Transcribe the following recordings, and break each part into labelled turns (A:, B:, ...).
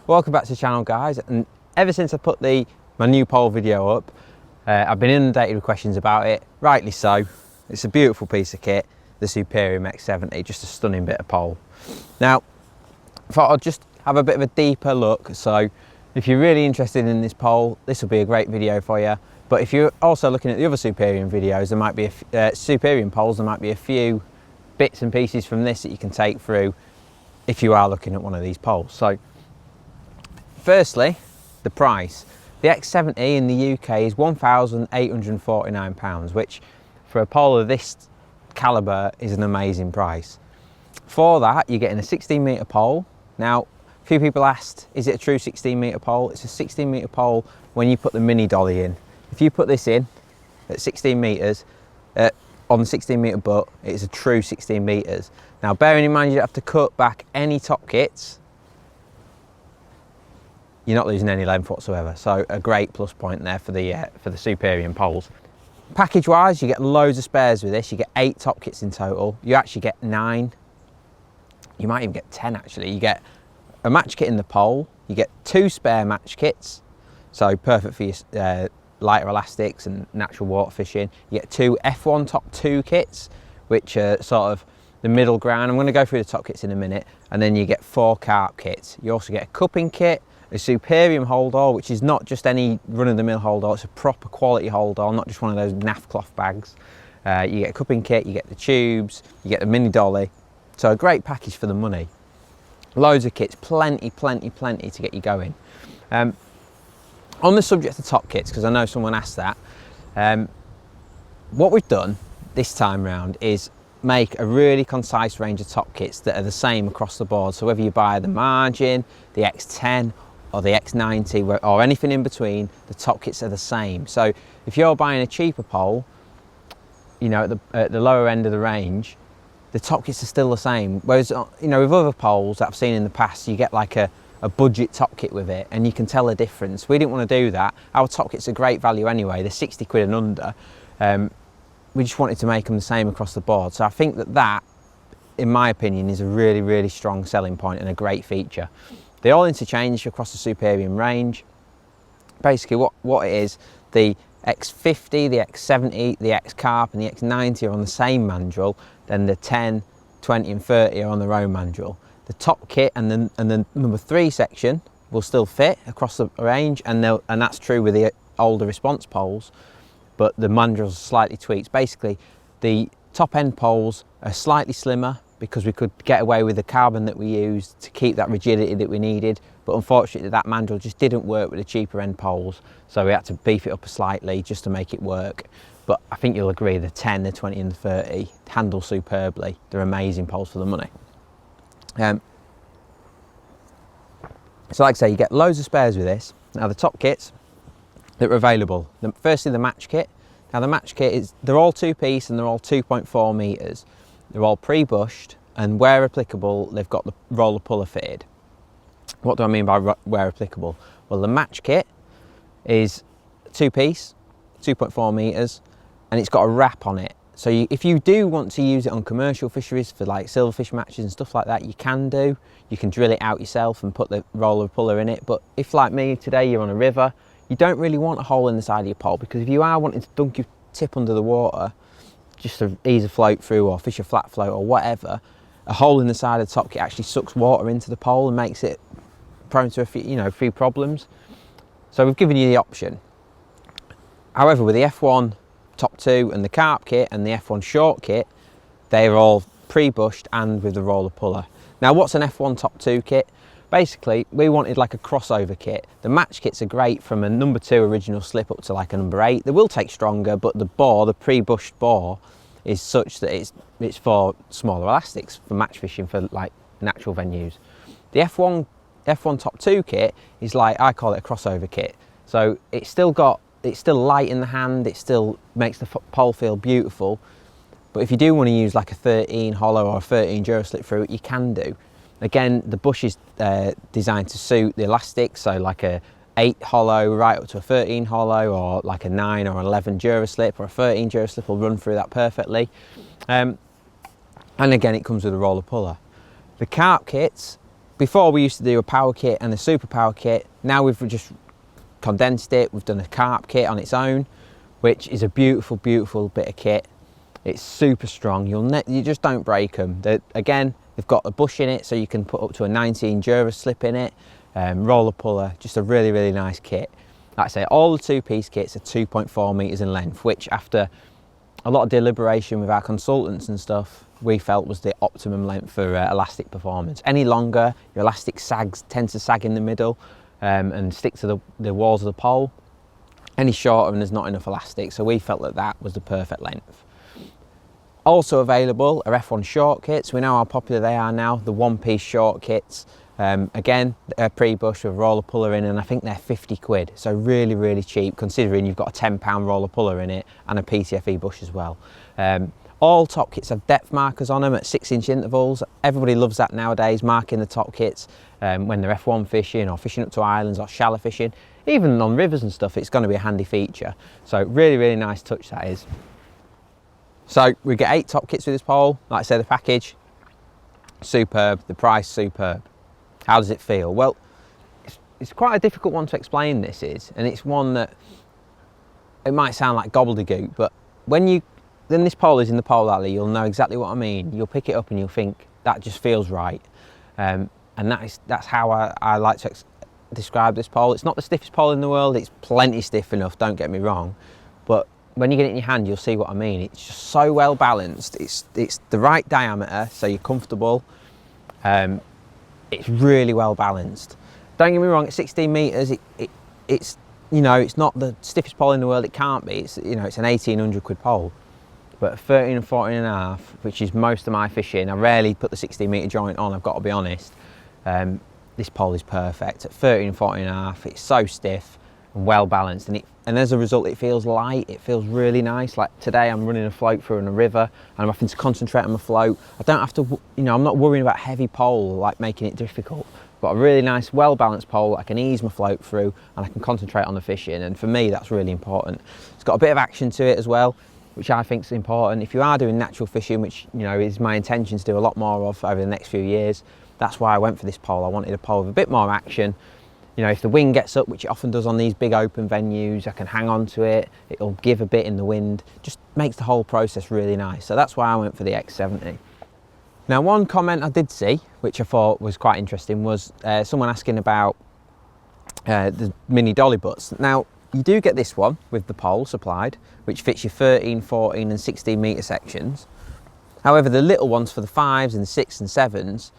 A: Welcome back to the channel, guys. And ever since I put my new pole video up, I've been inundated with questions about it, rightly so. It's a beautiful piece of kit, the Superium X70, just a stunning bit of pole. Now, I thought I'd just have a bit of a deeper look, so if you're really interested in this pole, this will be a great video for you. But if you're also looking at the other Superium videos, there might be Superium poles, there might be a few bits and pieces from this that you can take through if you are looking at one of these poles. So, firstly, the price. The X70 in the UK is £1,849, which for a pole of this calibre is an amazing price. For that, you're getting a 16 metre pole. Now, a few people asked, is it a true 16 metre pole? It's a 16 metre pole when you put the mini dolly in. If you put this in at 16 metres, on the 16 metre butt, it's a true 16 metres. Now, bearing in mind you have to cut back any top kits, you're not losing any length whatsoever. So a great plus point there for the Superium poles. Package wise, you get loads of spares with this. You get 8 top kits in total. You actually get 9. You might even get 10 actually. You get a match kit in the pole. You get 2 spare match kits. So perfect for your lighter elastics and natural water fishing. You get 2 F1 top 2 kits, which are sort of the middle ground. I'm going to go through the top kits in a minute. And then you get 4 carp kits. You also get a cupping kit, a Superium hold all, which is not just any run-of-the-mill hold all, it's a proper quality hold all, not just one of those naff cloth bags. You get a cupping kit, you get the tubes, you get the mini dolly. So a great package for the money. Loads of kits, plenty to get you going. On the subject of top kits, because I know someone asked that, what we've done this time round is make a really concise range of top kits that are the same across the board. So whether you buy the Margin, the X10 or the X90 or anything in between, the top kits are the same. So if you're buying a cheaper pole, you know, at the lower end of the range, the top kits are still the same. Whereas, you know, with other poles that I've seen in the past, you get like a budget top kit with it and you can tell the difference. We didn't want to do that. Our top kits are great value anyway. They're 60 quid and under. We just wanted to make them the same across the board. So I think that, in my opinion, is a really strong selling point and a great feature. They all interchange across the Superium range. Basically what it is, the X50, the X70, the X-Carp and the X90 are on the same mandrel, then the 10, 20 and 30 are on their own mandrel. The top kit and the number 3 section will still fit across the range, and that's true with the older response poles, but the mandrels are slightly tweaked. Basically, the top end poles are slightly slimmer because we could get away with the carbon that we used to keep that rigidity that we needed, but unfortunately that mandrel just didn't work with the cheaper end poles, so we had to beef it up slightly just to make it work. But I think you'll agree the 10, the 20 and the 30 handle superbly. They're amazing poles for the money. So like I say, you get loads of spares with this. Now the top kits that are available, firstly the match kit. Now the match kit they're all 2-piece and they're all 2.4 metres. They're all pre-bushed, and where applicable they've got the roller puller fitted. What do I mean by where applicable? Well, the match kit is 2-piece, 2.4 metres, and it's got a wrap on it. So if you do want to use it on commercial fisheries for like silverfish matches and stuff like that, you can do. You can drill it out yourself and put the roller puller in it. But if, like me today, you're on a river, you don't really want a hole in the side of your pole, because if you are wanting to dunk your tip under the water just to ease a float through or fish a flat float or whatever, a hole in the side of the top kit actually sucks water into the pole and makes it prone to a few problems. So we've given you the option. However, with the F1 top 2 and the carp kit and the F1 short kit, they're all pre-bushed and with the roller puller. Now, what's an F1 top 2 kit? Basically, we wanted like a crossover kit. The match kits are great from a number 2 original slip up to like a number 8. They will take stronger, but the bore, the pre-bushed bore, is such that it's for smaller elastics for match fishing for like natural venues. The F1 top 2 kit is like, I call it a crossover kit. So it's still light in the hand, it still makes the pole feel beautiful. But if you do want to use like a 13 hollow or a 13 Duraslip through it, you can do. Again, the bush is designed to suit the elastics, so like a 8 hollow right up to a 13 hollow, or like a 9 or 11 Duraslip or a 13 Duraslip will run through that perfectly. And again, it comes with a roller puller. The carp kits before we used to do a power kit and a super power kit. Now we've just condensed it. We've done a carp kit on its own, which is a beautiful, beautiful bit of kit. It's super strong. You just don't break them. Again, they've got a bush in it, so you can put up to a 19 Jura slip in it. Roller puller, just a really, really nice kit. Like I say, all the two-piece kits are 2.4 meters in length, which after a lot of deliberation with our consultants and stuff, we felt was the optimum length for elastic performance. Any longer, your elastic tends to sag in the middle and stick to the walls of the pole. Any shorter and there's not enough elastic, so we felt that that was the perfect length. Also available are F1 short kits. We know how popular they are now, the one-piece short kits. Again, they're pre-bush with roller puller in, and I think they're 50 quid. So really, really cheap, considering you've got a £10 roller puller in it and a PTFE bush as well. All top kits have depth markers on them at 6-inch intervals. Everybody loves that nowadays, marking the top kits when they're F1 fishing or fishing up to islands or shallow fishing. Even on rivers and stuff, it's going to be a handy feature. So really, really nice touch that is. So we get 8 top kits with this pole. Like I said, the package, superb, the price, superb. How does it feel? Well, it's quite a difficult one to explain, this is, and it's one that it might sound like gobbledygook, but when this pole is in the pole alley, you'll know exactly what I mean. You'll pick it up and you'll think, that just feels right. And that's how I like to describe this pole. It's not the stiffest pole in the world, it's plenty stiff enough, don't get me wrong, but when you get it in your hand, you'll see what I mean. It's just so well balanced. It's the right diameter, so you're comfortable. It's really well balanced. Don't get me wrong, at 16 meters, it's you know, it's not the stiffest pole in the world. It can't be. It's, you know, it's an 1,800 quid pole. But at 13 and 14 and a half, which is most of my fishing, I rarely put the 16 meter joint on, I've got to be honest. This pole is perfect. At 13 and 14 and a half, it's so stiff and well balanced, and as a result it feels light. It feels really nice. Like today I'm running a float through in a river and I'm having to concentrate on my float. I don't have to, you know, I'm not worrying about heavy pole like making it difficult. I've got a really nice well balanced pole I can ease my float through and I can concentrate on the fishing, and for me that's really important. It's got a bit of action to it as well, which I think is important. If you are doing natural fishing, which, you know, is my intention to do a lot more of over the next few years, that's why I went for this pole. I wanted a pole with a bit more action. You know, if the wind gets up, which it often does on these big open venues, I can hang on to it. It'll give a bit in the wind. Just makes the whole process really nice. So that's why I went for the X70. Now, one comment I did see, which I thought was quite interesting, was someone asking about the mini dolly butts. Now, you do get this one with the pole supplied, which fits your 13, 14 and 16 metre sections. However, the little ones for the 5s and 6s and 7s,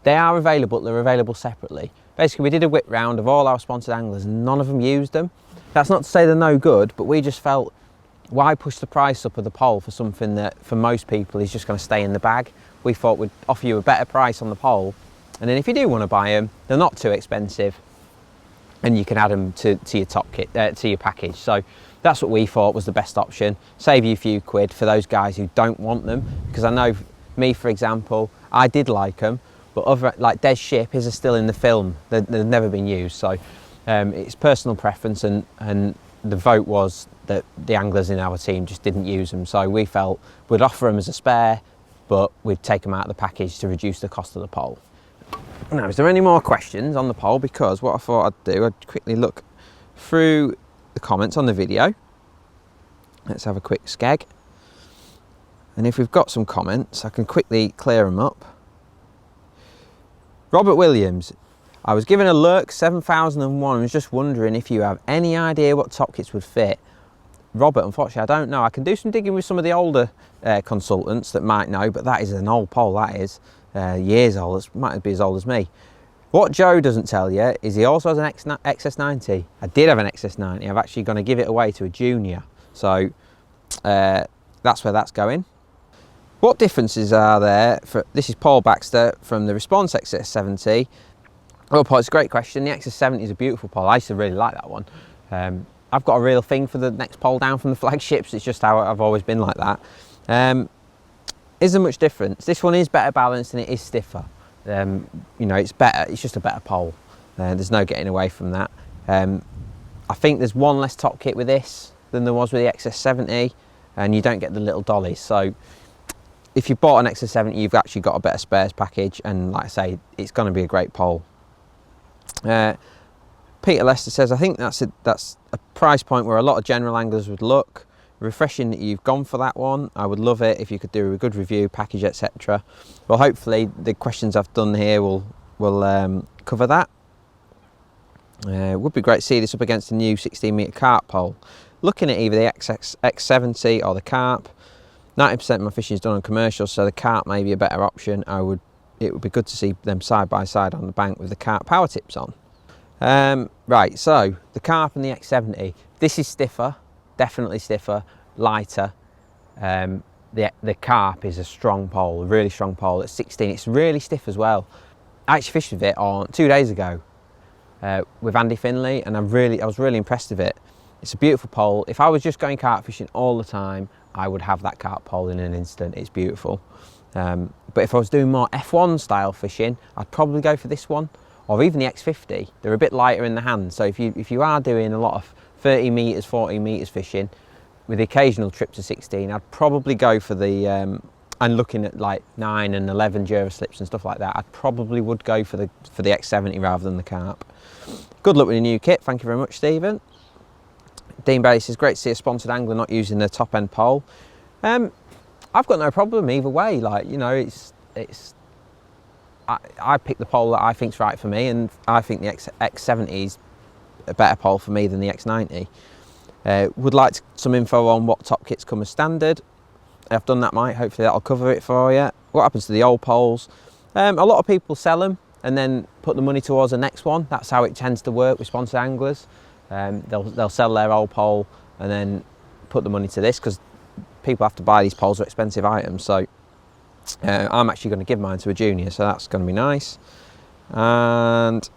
A: they are available, they're available separately. Basically, we did a whip round of all our sponsored anglers and none of them used them. That's not to say they're no good, but we just felt, why push the price up of the pole for something that for most people is just going to stay in the bag? We thought we'd offer you a better price on the pole, and then if you do want to buy them, they're not too expensive, and you can add them to your top kit, to your package. So that's what we thought was the best option. Save you a few quid for those guys who don't want them, because I know me, for example, I did like them, but other, like Des ship, his are still in the film. They've never been used, so it's personal preference, and the vote was that the anglers in our team just didn't use them. So we felt we'd offer them as a spare, but we'd take them out of the package to reduce the cost of the pole. Now, is there any more questions on the pole? Because what I thought I'd do, I'd quickly look through the comments on the video. Let's have a quick skeg. And if we've got some comments, I can quickly clear them up. Robert Williams, I was given a Lurk 7001 and was just wondering if you have any idea what top kits would fit. Robert, unfortunately, I don't know. I can do some digging with some of the older consultants that might know, but that is an old pole, that is. Years old, it might be as old as me. What Joe doesn't tell you is he also has an XS90. I did have an XS90. I'm actually going to give it away to a junior. So that's where that's going. What differences are there? This is Paul Baxter from the Response XS70. Well, Paul, it's a great question. The XS70 is a beautiful pole. I used to really like that one. I've got a real thing for the next pole down from the flagships. It's just how I've always been like that. Is there much difference? This one is better balanced and it is stiffer. You know, it's better. It's just a better pole. There's no getting away from that. I think there's one less top kit with this than there was with the XS70, and you don't get the little dollies. So if you bought an XC70, you've actually got a better spares package, and like I say, it's going to be a great pole. Peter Lester says, I think that's a price point where a lot of general anglers would look. Refreshing that you've gone for that one. I would love it if you could do a good review, package, etc. Well, hopefully the questions I've done here will cover that. It would be great to see this up against a new 16 metre carp pole. Looking at either the X70 or the carp, 90% of my fishing is done on commercial, so the carp may be a better option. It would be good to see them side by side on the bank with the carp power tips on. Right, so the carp and the X70. This is stiffer, definitely stiffer, lighter. The carp is a strong pole, a really strong pole. At 16, it's really stiff as well. I actually fished with it on 2 days ago with Andy Finley, and I was really impressed with it. It's a beautiful pole. If I was just going carp fishing all the time, I would have that carp pole in an instant. It's beautiful. But if I was doing more F1 style fishing, I'd probably go for this one, or even the X50. They're a bit lighter in the hand. So if you are doing a lot of 30 metres, 40 metres fishing, with the occasional trip to 16, I'd probably go for the, and looking at like 9 and 11 Jura slips and stuff like that, I probably would go for the X70 rather than the carp. Good luck with your new kit. Thank you very much, Stephen. Dean Bailey says, great to see a sponsored angler not using the top end pole. I've got no problem either way. Like, you know, I pick the pole that I think's right for me, and I think the X70 is a better pole for me than the X90. Would like some info on what top kits come as standard. I've done that, Mike. Hopefully that'll cover it for you. What happens to the old poles? A lot of people sell them and then put the money towards the next one. That's how it tends to work with sponsored anglers. They'll sell their old pole and then put the money to this, because people have to buy these poles, are expensive items. So I'm actually going to give mine to a junior, so that's going to be nice. And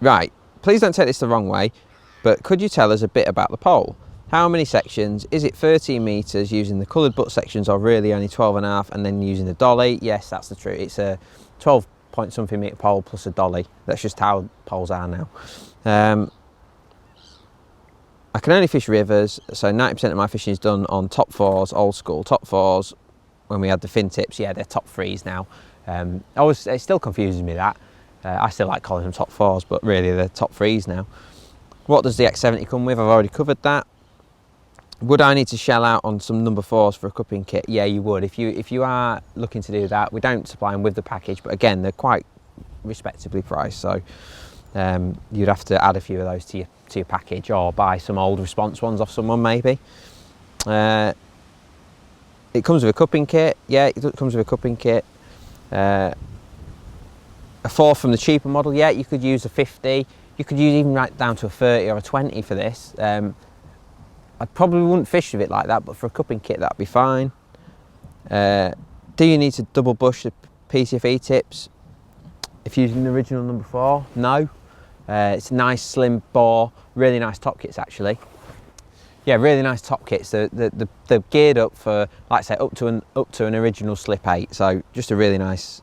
A: right, please don't take this the wrong way, but could you tell us a bit about the pole? How many sections? Is it 13 metres using the coloured butt sections, or really only 12.5 and then using the dolly? Yes, that's the truth. It's a 12 point something metre pole plus a dolly. That's just how poles are now. I can only fish rivers, so 90% of my fishing is done on top fours, old school top fours. When we had the fin tips, yeah, they're top threes now. It still confuses me that. I still like calling them top fours, but really they're top threes now. What does the X70 come with? I've already covered that. Would I need to shell out on some number fours for a cupping kit? Yeah, you would. If you are looking to do that, we don't supply them with the package, but again, they're quite respectably priced, so you'd have to add a few of those to your package, or buy some old response ones off someone maybe. It comes with a cupping kit. Yeah, it comes with a cupping kit. A 4 from the cheaper model. Yeah, you could use a 50. You could use even right down to a 30 or a 20 for this. I probably wouldn't fish with it like that, but for a cupping kit that'd be fine. Do you need to double bush the PCFE tips if using the original number 4? No. It's a nice slim bore, really nice top kits actually. Yeah, really nice top kits. They're geared up for, like I say, up to an original slip 8. So just a really nice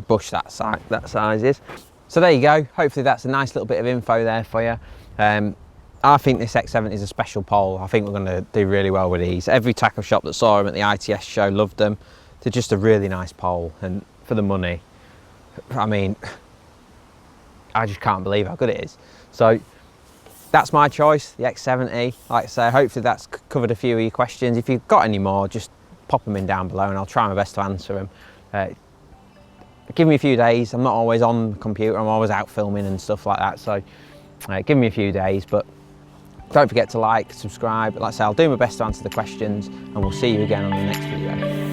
A: bush that size is. So there you go. Hopefully that's a nice little bit of info there for you. I think this X70 is a special pole. I think we're going to do really well with these. Every tackle shop that saw them at the ITS show loved them. They're just a really nice pole, and for the money, I mean, I just can't believe how good it is. So that's my choice, the X70. Like I say, hopefully that's covered a few of your questions. If you've got any more, just pop them in down below and I'll try my best to answer them. Give me a few days. I'm not always on the computer. I'm always out filming and stuff like that. So give me a few days, but don't forget to like, subscribe. Like I say, I'll do my best to answer the questions, and we'll see you again on the next video.